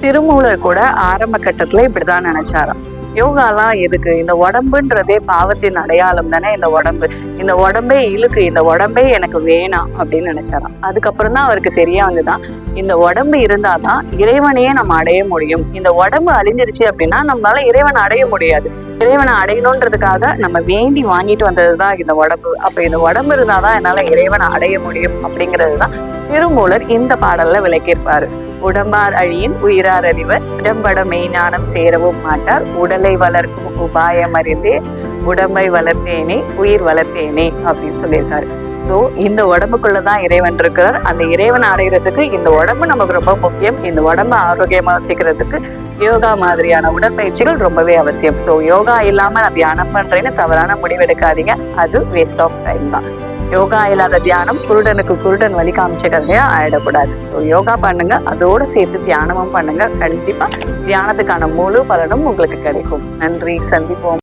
திருமூலர் கூட ஆரம்ப கட்டத்துல இப்படிதான் நினைச்சாராம். யோகாலாம் எதுக்கு? இந்த உடம்புன்றதே பாவத்தின் அடையாளம் தானே இந்த உடம்பு. இந்த உடம்பே இழுக்கு, இந்த உடம்பே எனக்கு வேணாம் அப்படின்னு நினைச்சாராம். அதுக்கப்புறம் தான் அவருக்கு தெரிய வந்துதான், இந்த உடம்பு இருந்தாதான் இறைவனையே நம்ம அடைய முடியும். இந்த உடம்பு அழிஞ்சிருச்சு அப்படின்னா நம்மளால இறைவனை அடைய முடியாது. இறைவனை அடையணுன்றதுக்காக நம்ம வேண்டி வாங்கிட்டு வந்ததுதான் இந்த உடம்பு. அப்ப இந்த உடம்பு இருந்தாதான் என்னால இறைவனை அடைய முடியும் அப்படிங்கிறதுதான் திருமூலர் இந்த பாடல்ல விளக்கியிருப்பாரு. உடம்பார் அழியின் உயிரார் அறிவர், இடம்பட மெய்ஞானம் சேரவும் மாட்டார், உடலை வளர்க்கும் உபாயம் அறிந்தே உடம்பை வளர்த்தேனே உயிர் வளர்த்தேனே அப்படின்னு சொல்லியிருக்காரு. ஸோ இந்த உடம்புக்குள்ளதான் இறைவன் இருக்கிறார். அந்த இறைவனை அடைகிறதுக்கு இந்த உடம்பு நமக்கு ரொம்ப முக்கியம். இந்த உடம்பை ஆரோக்கியமா வச்சுக்கிறதுக்கு யோகா மாதிரியான உடற்பயிற்சிகள் ரொம்பவே அவசியம். ஸோ யோகா இல்லாம நான் தியானம் பண்றேன்னு தவறான முடிவெடுக்காதீங்க. அது வேஸ்ட் ஆஃப் டைம் தான். யோகா இல்லாத தியானம் குருடனுக்கு குருடன் வழி காமிச்ச கதையா ஆயிடக்கூடாது. ஸோ யோகா பண்ணுங்க, அதோட சேர்த்து தியானமும் பண்ணுங்க. கண்டிப்பா தியானத்துக்கான முழு பலனும் உங்களுக்கு கிடைக்கும். நன்றி, சந்திப்போம்.